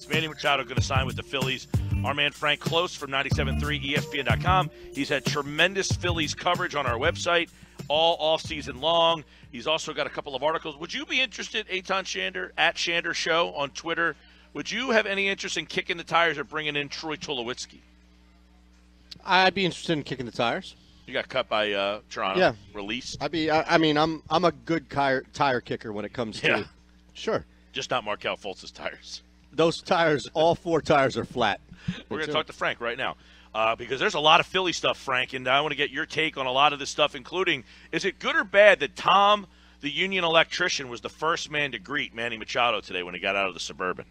Manny Machado going to sign with the Phillies. Our man Frank Klose from 97.3 ESPN.com. He's had tremendous Phillies coverage on our website all off-season long. He's also got a couple of articles. Would you be interested, Eitan Shander, at Shander Show on Twitter? Would you have any interest in kicking the tires or bringing in Troy Tulowitzki? I'd be interested in kicking the tires. You got cut by Toronto. Yeah. Released. I mean, I'm a good tire kicker when it comes to. Sure. Just not Markelle Fultz's tires. Those tires, all four tires are flat. We're going to talk to Frank right now because there's a lot of Philly stuff, Frank, and I want to get your take on a lot of this stuff, including, is it good or bad that Tom, the union electrician, was the first man to greet Manny Machado today when he got out of the Suburban?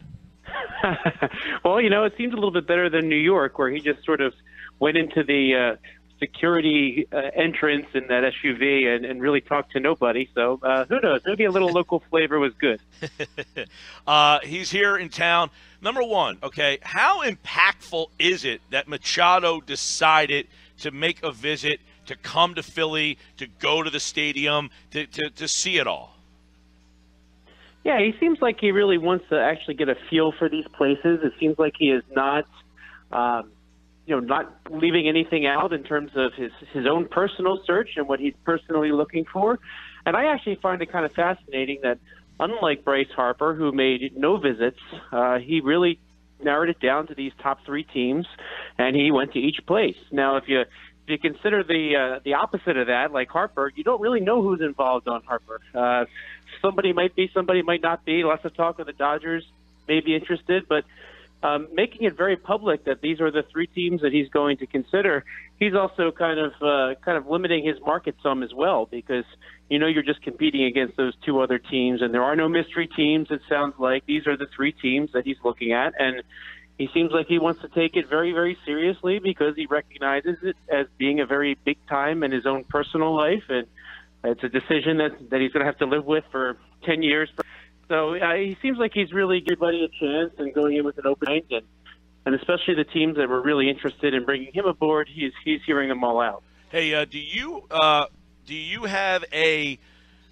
Well, you know, it seems a little bit better than New York, where he just sort of went into the security entrance in that SUV and really talked to nobody. So who knows? Maybe a little local flavor was good. He's here in town. Number one, okay, how impactful is it that Machado decided to make a visit, to come to Philly, to go to the stadium, to see it all? Yeah, he seems like he really wants to actually get a feel for these places. It seems like he is not not leaving anything out in terms of his own personal search and what he's personally looking for. And I actually find it kind of fascinating that, unlike Bryce Harper, who made no visits, he really narrowed it down to these top three teams, and he went to each place. Now, if you consider the opposite of that, like Harper, you don't really know who's involved on Harper. Somebody might be, somebody might not be. Lots of talk of the Dodgers may be interested, but making it very public that these are the three teams that he's going to consider, he's also kind of limiting his market some as well, because you're just competing against those two other teams, and there are no mystery teams. It sounds like these are the three teams that he's looking at, and he seems like he wants to take it very, very seriously because he recognizes it as being a very big time in his own personal life, and it's a decision that he's going to have to live with for 10 years. So he seems like he's really giving everybody a chance and going in with an open mind, and especially the teams that were really interested in bringing him aboard, he's hearing them all out. Hey, do you have a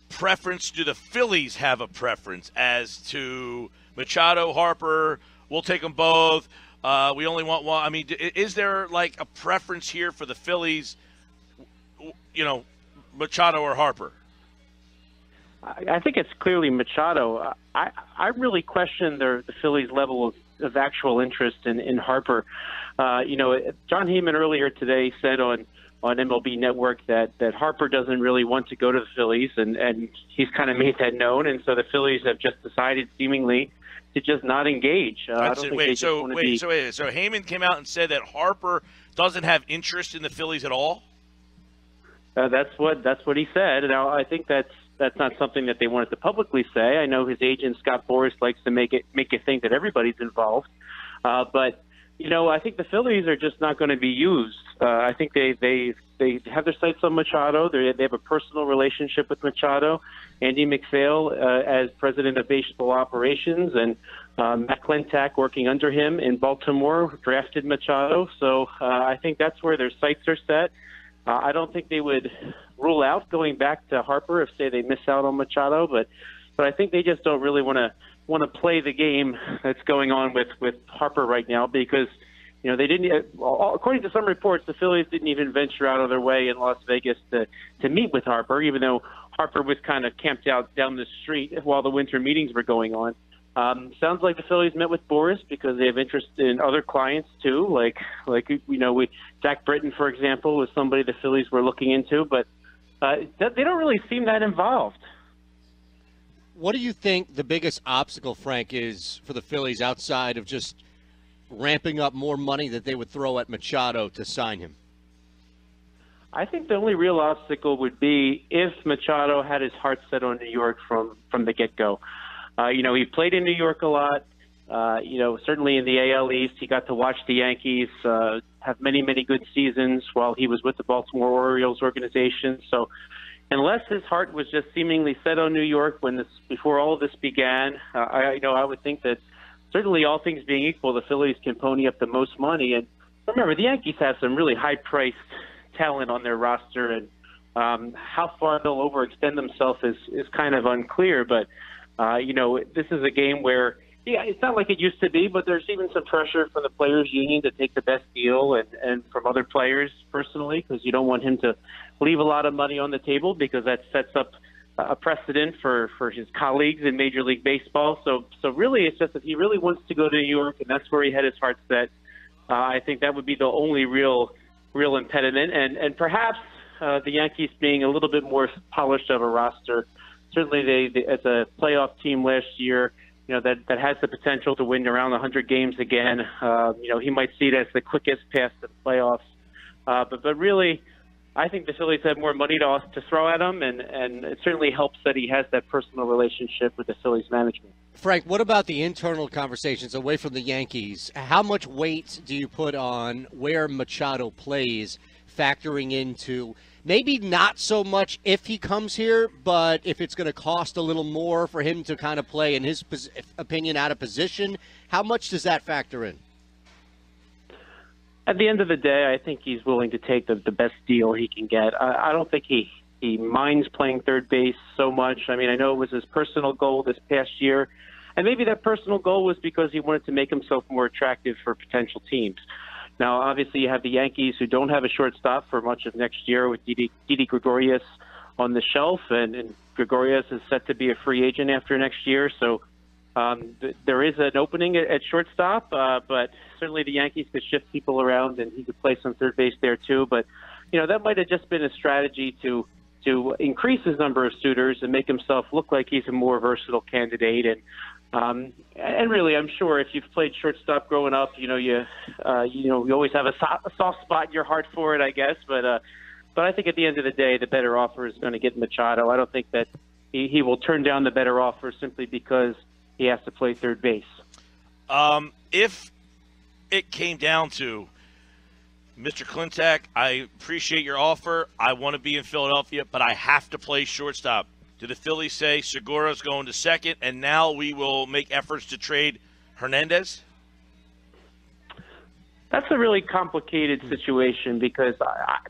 preference? Do the Phillies have a preference as to Machado, Harper? We'll take them both. We only want one. I mean, is there like a preference here for the Phillies? Machado or Harper? I think it's clearly Machado. I really question the Phillies' level of actual interest in Harper. John Heyman earlier today said on MLB Network that Harper doesn't really want to go to the Phillies, and he's kind of made that known, and so the Phillies have just decided seemingly to just not engage. So Heyman came out and said that Harper doesn't have interest in the Phillies at all? That's what he said. Now, I think that's not something that they wanted to publicly say. I know his agent Scott Boras likes to make you think that everybody's involved, but I think the Phillies are just not going to be used. I think they have their sights on Machado. They have a personal relationship with Machado. Andy McPhail as president of baseball operations, and Matt Klentak working under him in Baltimore drafted Machado. So I think that's where their sights are set. I don't think they would rule out going back to Harper if, say, they miss out on Machado, but I think they just don't really want to play the game that's going on with Harper right now, because they didn't. According to some reports, the Phillies didn't even venture out of their way in Las Vegas to meet with Harper, even though Harper was kind of camped out down the street while the winter meetings were going on. Sounds like the Phillies met with Boras because they have interest in other clients too, like Zach Britton, for example, was somebody the Phillies were looking into, but they don't really seem that involved. What do you think the biggest obstacle, Frank, is for the Phillies outside of just ramping up more money that they would throw at Machado to sign him? I think the only real obstacle would be if Machado had his heart set on New York from the get-go. He played in New York a lot. Certainly in the AL East, he got to watch the Yankees have many, many good seasons while he was with the Baltimore Orioles organization. So unless his heart was just seemingly set on New York before all of this began, I would think that certainly all things being equal, the Phillies can pony up the most money. And remember, the Yankees have some really high-priced talent on their roster, and how far they'll overextend themselves is kind of unclear. But, this is a game where yeah, it's not like it used to be, but there's even some pressure from the players' union to take the best deal, and from other players personally, because you don't want him to leave a lot of money on the table, because that sets up a precedent for his colleagues in Major League Baseball. So really, it's just that he really wants to go to New York, and that's where he had his heart set. I think that would be the only real impediment, and perhaps the Yankees being a little bit more polished of a roster. Certainly, they as a playoff team last year, that has the potential to win around 100 games again. He might see it as the quickest path to the playoffs. But really, I think the Phillies have more money to throw at him, and it certainly helps that he has that personal relationship with the Phillies management. Frank, what about the internal conversations away from the Yankees? How much weight do you put on where Machado plays, factoring into maybe not so much if he comes here, but if it's going to cost a little more for him to kind of play, in his opinion, out of position? How much does that factor in? At the end of the day, I think he's willing to take the best deal he can get. I don't think he minds playing third base so much. I mean, I know it was his personal goal this past year, and maybe that personal goal was because he wanted to make himself more attractive for potential teams. Now, obviously, you have the Yankees, who don't have a shortstop for much of next year, with Didi Gregorius on the shelf, and Gregorius is set to be a free agent after next year. So there is an opening at shortstop, but certainly the Yankees could shift people around, and he could play some third base there too. But that might have just been a strategy to increase his number of suitors and make himself look like he's a more versatile candidate. And really, I'm sure if you've played shortstop growing up, you always have a soft spot in your heart for it, I guess. But I think at the end of the day, the better offer is going to get Machado. I don't think that he will turn down the better offer simply because he has to play third base. If it came down to, Mr. Klintak, I appreciate your offer. I want to be in Philadelphia, but I have to play shortstop. Do the Phillies say Segura's going to second, and now we will make efforts to trade Hernandez? That's a really complicated situation, because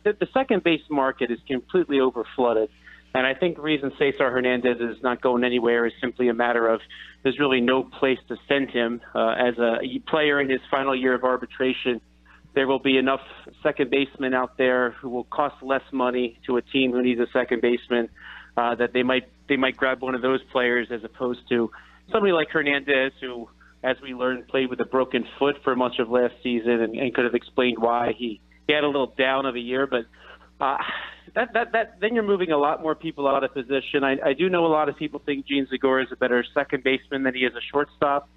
the second base market is completely overflooded. And I think the reason Cesar Hernandez is not going anywhere is simply a matter of there's really no place to send him. As a player in his final year of arbitration, there will be enough second basemen out there who will cost less money to a team who needs a second baseman, that they might grab one of those players, as opposed to somebody like Hernandez, who, as we learned, played with a broken foot for much of last season, and could have explained why he had a little down of a year. But then you're moving a lot more people out of position. I do know a lot of people think Gene Segura is a better second baseman than he is a shortstop,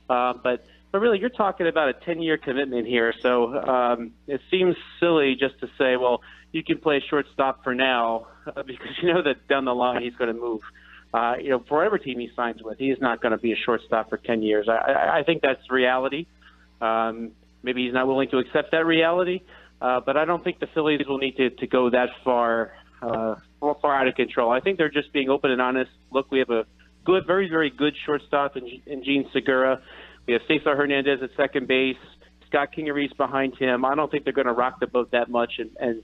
but really, you're talking about a 10-year commitment here. So it seems silly just to say, well, you can play shortstop for now, because you know that down the line he's going to move. For whatever team he signs with, he is not going to be a shortstop for 10 years. I think that's reality. Maybe he's not willing to accept that reality, but I don't think the Phillies will need to go that far out of control. I think they're just being open and honest. Look, we have a good, very, very good shortstop in Gene Segura. We have Cesar Hernandez at second base, Scott Kingery's behind him. I don't think they're going to rock the boat that much and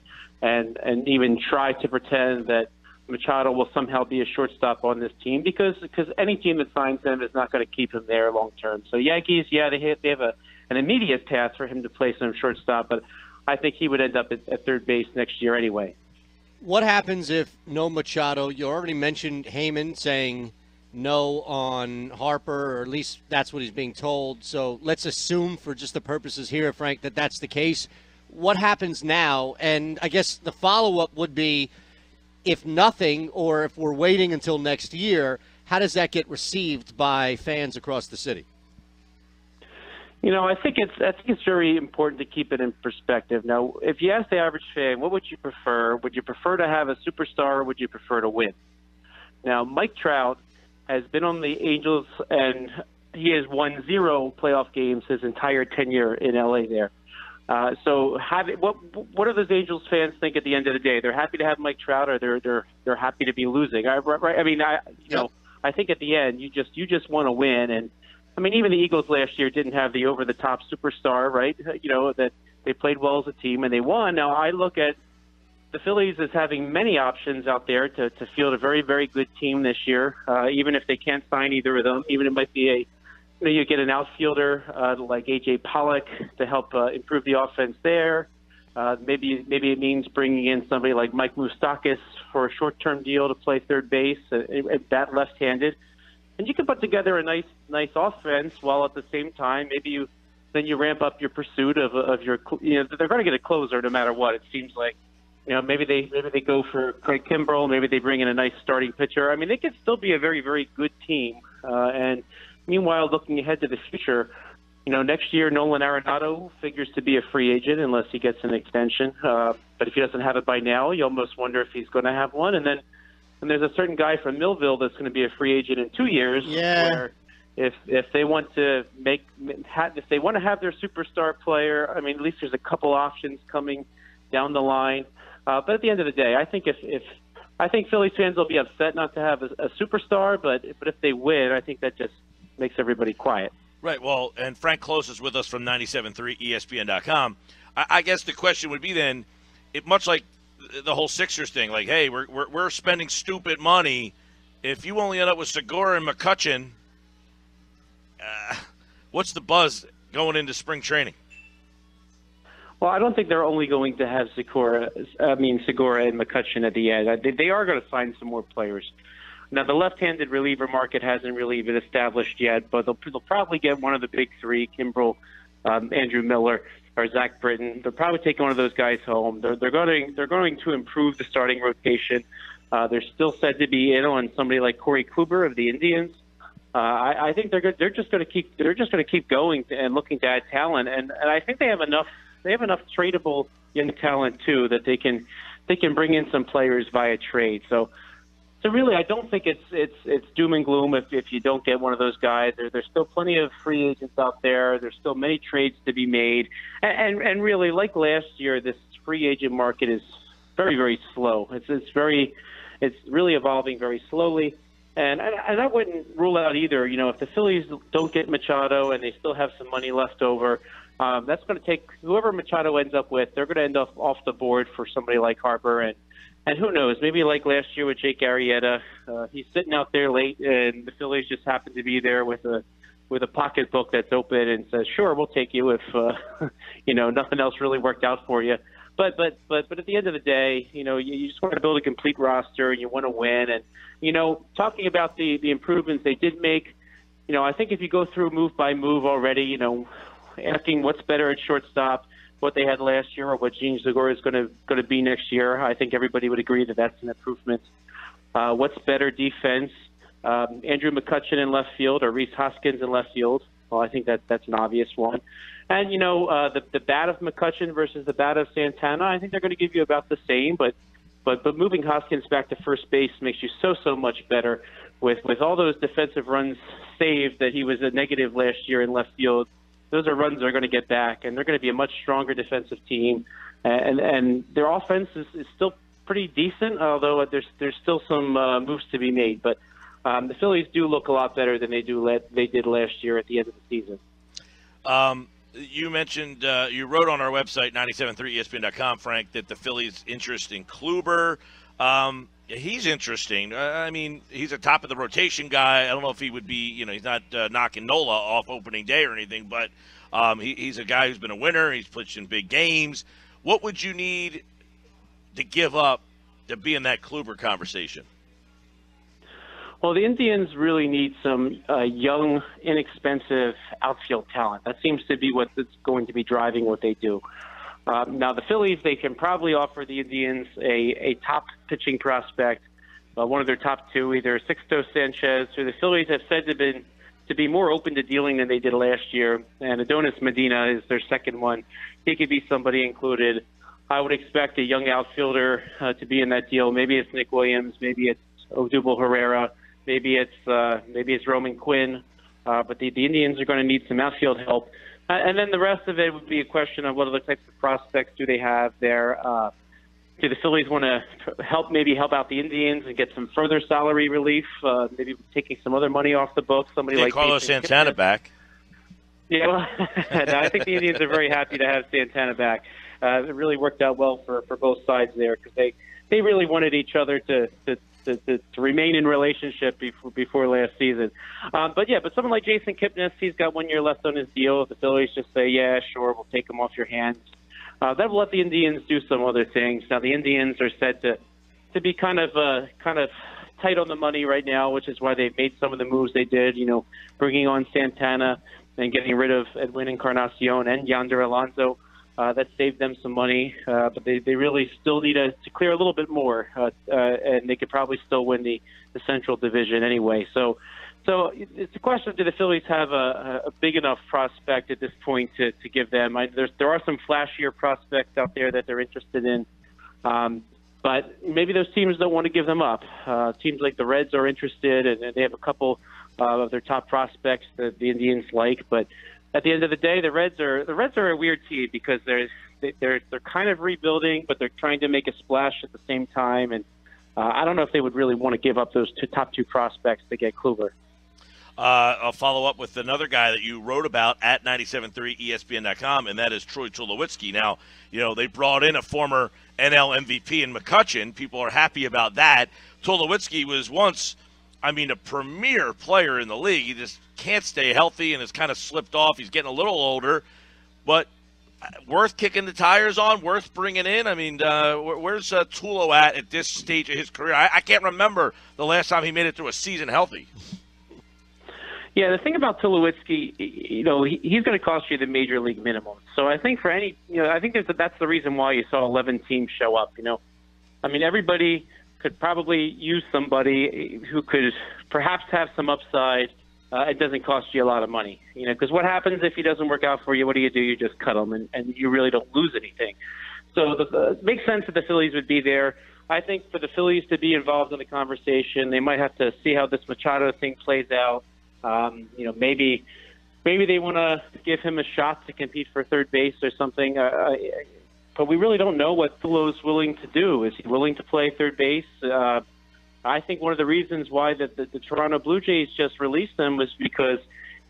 even try to pretend that Machado will somehow be a shortstop on this team, because any team that signs him is not going to keep him there long term. So Yankees, they have an immediate task for him to play some shortstop, but I think he would end up at third base next year anyway. What happens if no Machado? You already mentioned Heyman saying no on Harper, or at least that's what he's being told. So let's assume, for just the purposes here, Frank, that that's the case. What happens now? And I guess the follow-up would be, if nothing, or if we're waiting until next year, how does that get received by fans across the city? I think it's very important to keep it in perspective. Now, if you ask the average fan, what would you prefer? Would you prefer to have a superstar, or would you prefer to win? Now, Mike Trout has been on the Angels, and he has won 0 playoff games his entire tenure in LA there. So what do those Angels fans think at the end of the day? They're happy to have Mike Trout, or they're happy to be losing. Right? I mean, I think at the end you just want to win. And I mean, even the Eagles last year didn't have the over-the-top superstar, right? That they played well as a team and they won. Now I look at the Phillies as having many options out there to field a very, very good team this year. Even if they can't sign either of them, even it might be you get an outfielder like A.J. Pollock to help improve the offense there. Maybe it means bringing in somebody like Mike Moustakas for a short-term deal to play third base, bat left-handed. And you can put together a nice offense while at the same time maybe you ramp up your pursuit of your, they're going to get a closer no matter what. It seems like, maybe they go for Craig Kimbrell, maybe they bring in a nice starting pitcher. I mean, they could still be a very, very good team. And meanwhile, looking ahead to the future, next year Nolan Arenado figures to be a free agent unless he gets an extension. But if he doesn't have it by now, you almost wonder if he's going to have one. And there's a certain guy from Millville that's going to be a free agent in 2 years. Yeah. Where if they want to if they want to have their superstar player, I mean, at least there's a couple options coming down the line. But at the end of the day, I think I think Phillies fans will be upset not to have a superstar, but if they win, I think that just makes everybody quiet. Right. Well, and Frank Klose is with us from 97.3 ESPN.com. I guess the question would be then, much like the whole Sixers thing, like, hey, we're spending stupid money. If you only end up with Segura and McCutchen, what's the buzz going into spring training? Well, I don't think they're only going to have Segura and McCutchen at the end. They are going to sign some more players. Now, the left-handed reliever market hasn't really been established yet, but they'll probably get one of the big three, Kimbrel, Andrew Miller, or Zach Britton. They'll probably take one of those guys home. They're going to improve the starting rotation. They're still said to be in on somebody like Corey Kluber of the Indians. I think they're good. They're just going to keep going and looking to add talent, and I think they have enough. They have enough tradable young talent too that they can bring in some players via trade. So really, I don't think it's doom and gloom if you don't get one of those guys. There's still plenty of free agents out there. There's still many trades to be made, and really, like last year, this free agent market is very, very slow. It's really evolving very slowly, and I wouldn't rule out either. If the Phillies don't get Machado and they still have some money left over, that's going to take whoever Machado ends up with. They're going to end up off the board for somebody like Harper and who knows, maybe like last year with Jake Arrieta, he's sitting out there late, and the Phillies just happen to be there with a pocketbook that's open and says, "Sure, we'll take you if nothing else really worked out for you." But at the end of the day, you just want to build a complete roster and you want to win. And talking about the improvements they did make, I think if you go through move by move already, asking what's better at shortstop, what they had last year or what Gene Segura is going to be next year, I think everybody would agree that that's an improvement. What's better defense? Andrew McCutchen in left field or Reese Hoskins in left field? Well, I think that's an obvious one. And, the bat of McCutchen versus the bat of Santana, I think they're going to give you about the same, but moving Hoskins back to first base makes you so much better with all those defensive runs saved that he was a negative last year in left field. Those are runs they're going to get back, and they're going to be a much stronger defensive team. And their offense is still pretty decent, although there's still some moves to be made. But the Phillies do look a lot better than they did last year at the end of the season. You mentioned you wrote on our website 97.3ESPN.com, Frank, that the Phillies' interest in Kluber. He's interesting. I mean, he's a top of the rotation guy. I don't know if he would be, he's not knocking Nola off opening day or anything, but he's a guy who's been a winner. He's pitched in big games. What would you need to give up to be in that Kluber conversation? Well, the Indians really need some young, inexpensive outfield talent. That seems to be what's going to be driving what they do. Now, the Phillies, they can probably offer the Indians a top pitching prospect, one of their top two, either Sixto Sanchez, who the Phillies have said to be more open to dealing than they did last year, and Adonis Medina is their second one. He could be somebody included. I would expect a young outfielder to be in that deal. Maybe it's Nick Williams, maybe it's Odubel Herrera, maybe it's Roman Quinn, but the Indians are going to need some outfield help. And then the rest of it would be a question of what other types of prospects do they have there. Do the Phillies want to help out the Indians and get some further salary relief, maybe taking some other money off the books? Somebody like Carlos Santana back. Yeah, well, I think the Indians are very happy to have Santana back. It really worked out well for both sides there because they really wanted each other to to remain in relationship before last season. But someone like Jason Kipnis, he's got 1 year left on his deal. If the Phillies just say, yeah, sure, we'll take him off your hands, that will let the Indians do some other things. Now the Indians are said to be kind of tight on the money right now, which is why they've made some of the moves they did. Bringing on Santana and getting rid of Edwin Encarnacion and Yonder Alonso. That saved them some money, but they really still need to clear a little bit more, and they could probably still win the Central Division anyway. So it's a question: do the Phillies have a big enough prospect at this point to give them? There are some flashier prospects out there that they're interested in, but maybe those teams don't want to give them up. Teams like the Reds are interested, and they have a couple of their top prospects that the Indians like, but at the end of the day, the Reds are a weird team because they're kind of rebuilding, but they're trying to make a splash at the same time. And I don't know if they would really want to give up those top two prospects to get Kluber. I'll follow up with another guy that you wrote about at 97.3 ESPN.com, and that is Troy Tulowitzki. Now, they brought in a former NL MVP in McCutchen. People are happy about that. Tulowitzki was once, a premier player in the league. He just can't stay healthy and has kind of slipped off. He's getting a little older, but worth kicking the tires on, worth bringing in. Where's Tulo at this stage of his career? I can't remember the last time he made it through a season healthy. Yeah, the thing about Tulowitzki, he's going to cost you the major league minimum. So I think that's the reason why you saw 11 teams show up. Everybody could probably use somebody who could perhaps have some upside. It doesn't cost you a lot of money, because what happens if he doesn't work out for you? What do? You just cut him, and you really don't lose anything. So it makes sense that the Phillies would be there. I think for the Phillies to be involved in the conversation, they might have to see how this Machado thing plays out. Maybe they want to give him a shot to compete for third base or something. But we really don't know what Tulo's willing to do. Is he willing to play third base? I think one of the reasons why the Toronto Blue Jays just released him was because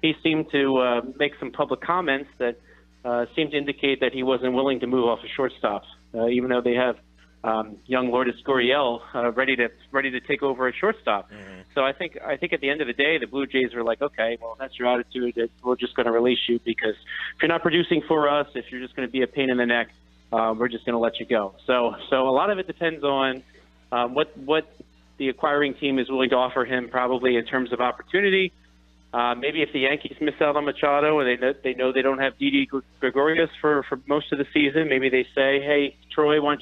he seemed to make some public comments that seemed to indicate that he wasn't willing to move off a shortstop, even though they have young Lourdes Gurriel ready to take over at shortstop. Mm-hmm. So I think at the end of the day, the Blue Jays were like, okay, well, that's your attitude. We're just going to release you because if you're not producing for us, if you're just going to be a pain in the neck, we're just going to let you go. So a lot of it depends on what the acquiring team is willing to offer him, probably in terms of opportunity. Maybe if the Yankees miss out on Machado and they know they don't have Didi Gregorius for most of the season, maybe they say, hey, Troy, why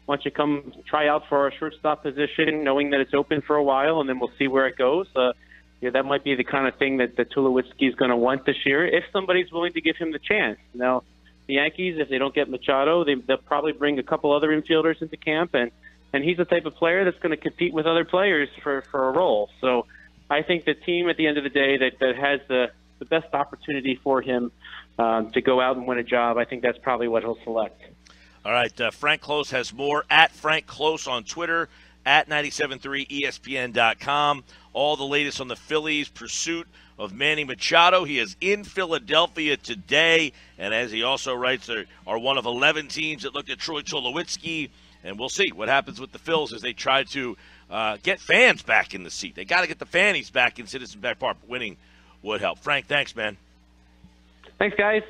don't you come try out for our shortstop position, knowing that it's open for a while, and then we'll see where it goes. That might be the kind of thing that Tulowitzki is going to want this year, if somebody's willing to give him the chance. Now, the Yankees, if they don't get Machado, they'll probably bring a couple other infielders into camp, and he's the type of player that's going to compete with other players for a role. So I think the team at the end of the day that has the best opportunity for him to go out and win a job, I think that's probably what he'll select. All right, Frank Klose has more at Frank Klose on Twitter, at 97.3ESPN.com. All the latest on the Phillies' pursuit of Manny Machado. He is in Philadelphia today, and as he also writes, they are one of 11 teams that looked at Troy Tulowitzki, and we'll see what happens with the Phils as they try to get fans back in the seat. They got to get the fannies back in Citizen Bank Park. Winning would help. Frank, thanks, man. Thanks, guys.